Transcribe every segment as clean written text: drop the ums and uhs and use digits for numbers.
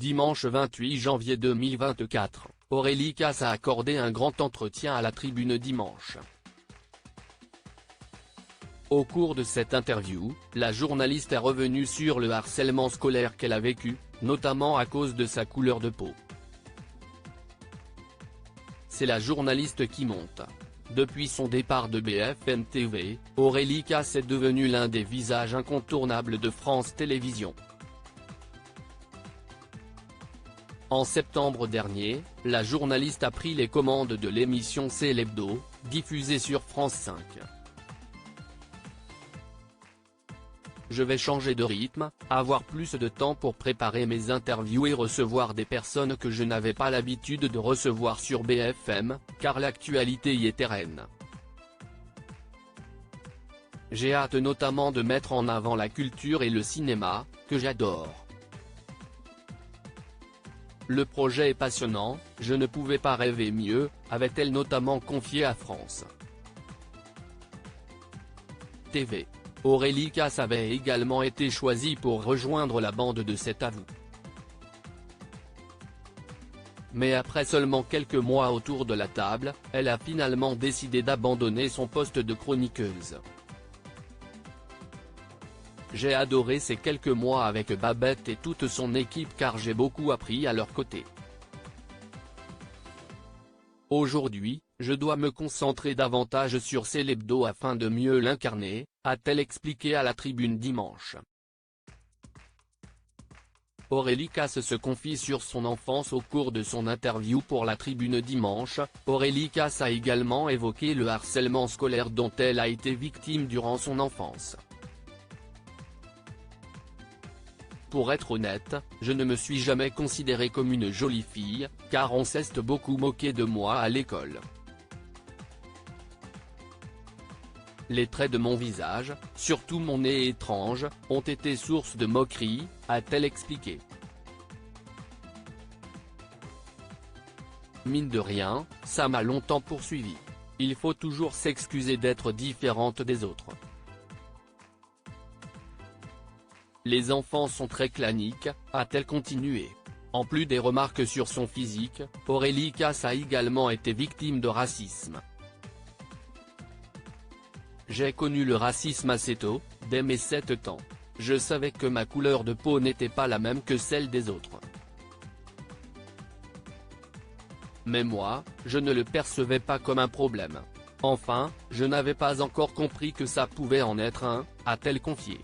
Dimanche 28 janvier 2024, Aurélie Casse a accordé un grand entretien à la Tribune dimanche. Au cours de cette interview, la journaliste est revenue sur le harcèlement scolaire qu'elle a vécu, notamment à cause de sa couleur de peau. C'est la journaliste qui monte. Depuis son départ de BFM TV, Aurélie Casse est devenue l'un des visages incontournables de France Télévisions. En septembre dernier, la journaliste a pris les commandes de l'émission C'est l'Hebdo, diffusée sur France 5. Je vais changer de rythme, avoir plus de temps pour préparer mes interviews et recevoir des personnes que je n'avais pas l'habitude de recevoir sur BFM, car l'actualité y est terraine. J'ai hâte notamment de mettre en avant la culture et le cinéma, que j'adore. Le projet est passionnant, je ne pouvais pas rêver mieux, avait-elle notamment confié à France TV. Aurélie Casse avait également été choisie pour rejoindre la bande de C'est à vous. Mais après seulement quelques mois autour de la table, elle a finalement décidé d'abandonner son poste de chroniqueuse. J'ai adoré ces quelques mois avec Babette et toute son équipe car j'ai beaucoup appris à leur côté. Aujourd'hui, je dois me concentrer davantage sur C'est l'Hebdo afin de mieux l'incarner, a-t-elle expliqué à la Tribune dimanche. Aurélie Casse se confie sur son enfance au cours de son interview pour la Tribune dimanche. Aurélie Casse a également évoqué le harcèlement scolaire dont elle a été victime durant son enfance. Pour être honnête, je ne me suis jamais considérée comme une jolie fille, car on s'est beaucoup moqué de moi à l'école. Les traits de mon visage, surtout mon nez étrange, ont été source de moqueries, a-t-elle expliqué. Mine de rien, ça m'a longtemps poursuivi. Il faut toujours s'excuser d'être différente des autres. Les enfants sont très claniques, a-t-elle continué. En plus des remarques sur son physique, Aurélie Casse a également été victime de racisme. J'ai connu le racisme assez tôt, dès mes 7 ans. Je savais que ma couleur de peau n'était pas la même que celle des autres. Mais moi, je ne le percevais pas comme un problème. Enfin, je n'avais pas encore compris que ça pouvait en être un, a-t-elle confié.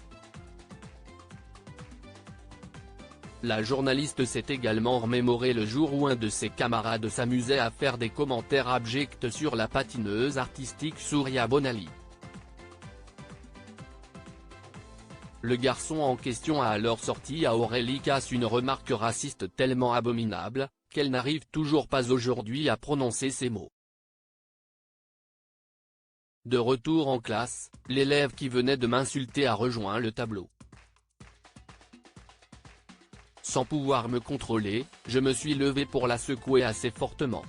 La journaliste s'est également remémoré le jour où un de ses camarades s'amusait à faire des commentaires abjects sur la patineuse artistique Souria Bonali. Le garçon en question a alors sorti à Aurélie Casse une remarque raciste tellement abominable, qu'elle n'arrive toujours pas aujourd'hui à prononcer ces mots. De retour en classe, l'élève qui venait de m'insulter a rejoint le tableau. Sans pouvoir me contrôler, je me suis levé pour la secouer assez fortement.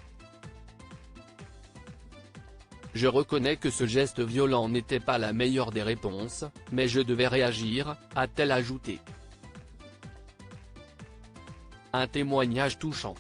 Je reconnais que ce geste violent n'était pas la meilleure des réponses, mais je devais réagir, a-t-elle ajouté. Un témoignage touchant.